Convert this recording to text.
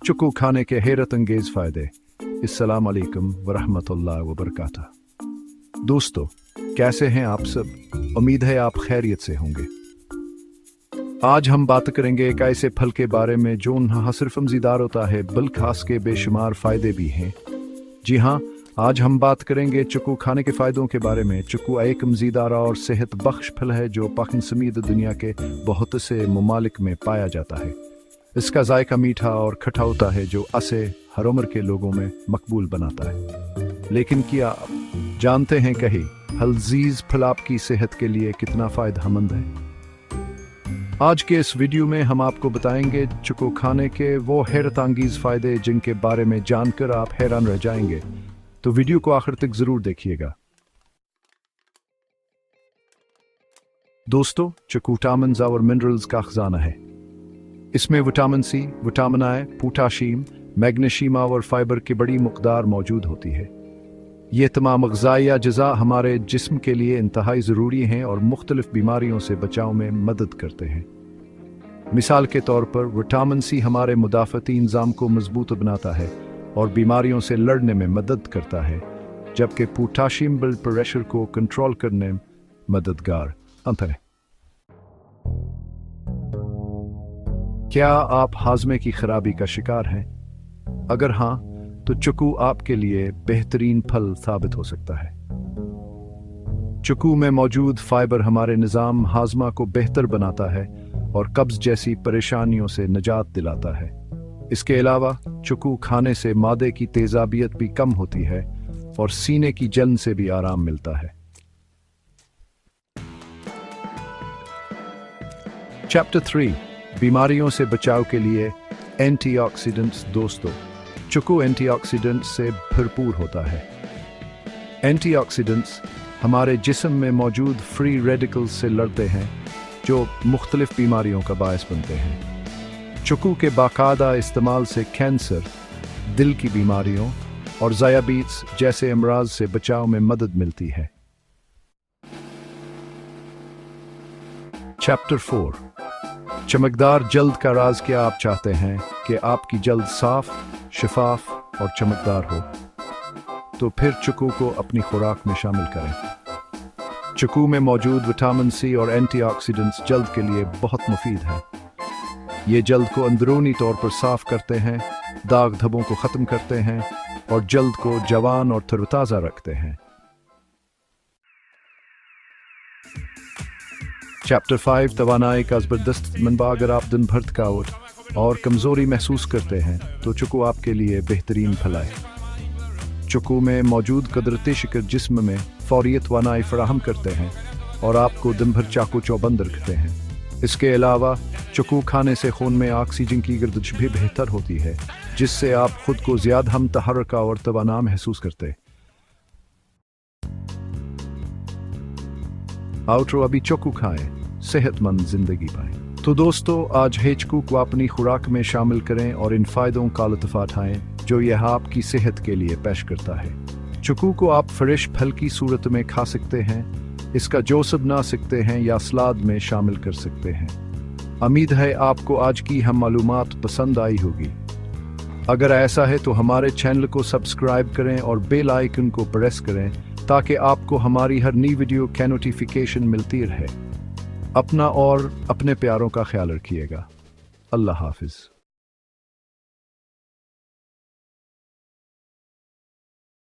चुकू खाने के हैरत अंगेज फायदे। अस्सलाम वालेकुम वरहमतुल्लाहि वबरकातुहू। दोस्तों, कैसे हैं आप सब? उम्मीद है आप खैरियत से होंगे। आज हम बात करेंगे एक ऐसे फल के बारे में जो न सिर्फ मज़ेदार होता है बल्कि खास के बेशुमार फ़ायदे भी हैं। जी हाँ, आज हम बात करेंगे चुकू खाने के फ़ायदों के बारे में। चुकू एक मज़ेदार और सेहत बख्श फल है जो पाकिस्तान समेत दुनिया के बहुत से ममालिक में पाया जाता है। इसका जायका मीठा और खट्टा होता है जो इसे हर उम्र के लोगों में मकबूल बनाता है। लेकिन क्या आप जानते हैं कहीं हलजीज फल आपकी सेहत के लिए कितना फ़ायदेमंद है? आज के इस वीडियो में हम आपको बताएंगे चुकू खाने के वो हैरत अंगेज फ़ायदे जिनके बारे में जानकर आप हैरान रह जाएंगे। तो वीडियो को आखिर तक ज़रूर देखिएगा। दोस्तों, चुकू विटामिन्स और मिनरल्स का खजाना है। इसमें विटामिन सी, विटामिन आई, पोटाशियम, मैग्नीशियम और फाइबर की बड़ी मकदार मौजूद होती है। ये तमाम ग़िज़ाई अज्जा हमारे जिस्म के लिए इंतहाई ज़रूरी हैं और मुख्तलिफ बीमारियों से बचाव में मदद करते हैं। मिसाल के तौर पर विटामिन सी हमारे मुदाफ़ती निज़ाम को मजबूत बनाता है और बीमारियों से लड़ने में मदद करता है, जबकि पोटाशियम ब्लड प्रेशर को कंट्रोल करने में मददगार है। क्या आप हाजमे की खराबी का शिकार हैं? अगर हाँ, तो चुकू आपके लिए बेहतरीन फल साबित हो सकता है। चुकू में मौजूद फाइबर हमारे निज़ाम हाजमा को बेहतर बनाता है और कब्ज़ जैसी परेशानियों से निजात दिलाता है। इसके अलावा चुकू खाने से मादे की तेज़ाबियत भी कम होती है और सीने की जलन से भी आराम मिलता है। चैप्टर 3, बीमारियों से बचाव के लिए एंटीऑक्सीडेंट्स। दोस्तों, चुकू एंटीऑक्सीडेंट्स से भरपूर होता है। एंटीऑक्सीडेंट्स हमारे जिस्म में मौजूद फ्री रेडिकल्स से लड़ते हैं जो मुख्तलिफ बीमारियों का बायस बनते हैं। चुकू के बाकायदा इस्तेमाल से कैंसर, दिल की बीमारियों और ज़ायाबीट्स जैसे अमराज से बचाव में मदद मिलती है। चैप्टर 4, चमकदार जल्द का राज। क्या आप चाहते हैं कि आपकी जल्द साफ, शफाफ और चमकदार हो? तो फिर चुकू को अपनी खुराक में शामिल करें। चुकू में मौजूद विटामिन सी और एंटीऑक्सीडेंट्स जल्द के लिए बहुत मुफीद हैं। ये जल्द को अंदरूनी तौर पर साफ करते हैं, दाग धब्बों को ख़त्म करते हैं और जल्द को जवान और तरोताज़ा रखते हैं। चैप्टर 5, तवानाई का ज़बरदस्त मनबा। अगर आप दिन भर थकावट और कमज़ोरी महसूस करते हैं तो चुकू आपके लिए बेहतरीन फल है। चुकू में मौजूद कुदरती शिकर जिस्म में फौरी तवानाई फराहम करते हैं और आपको दिन भर चाकू चौबंद रखते हैं। इसके अलावा चुकू खाने से खून में ऑक्सीजन की गर्दिश भी बेहतर होती है, जिससे आप खुद को ज़्यादा हम तहर्रका और तवाना महसूस करते। आउट्रो, अभी चुकू खाएं, सेहतमंद जिंदगी पाएं। तो दोस्तों, आज है चुकू को अपनी खुराक में शामिल करें और इन फ़ायदों का लुत्फ़ उठाएं जो यह आपकी सेहत के लिए पेश करता है। चुकू को आप फ्रेश फल की सूरत में खा सकते हैं, इसका जूस बना सकते हैं या सलाद में शामिल कर सकते हैं। उम्मीद है आपको आज की हम मालूमात पसंद आई होगी। अगर ऐसा है तो हमारे चैनल को सब्सक्राइब करें और बेल आइकन को प्रेस करें ताकि आपको हमारी हर नई वीडियो का नोटिफिकेशन मिलती रहे। अपना और अपने प्यारों का ख्याल रखिएगा। अल्लाह हाफिज़।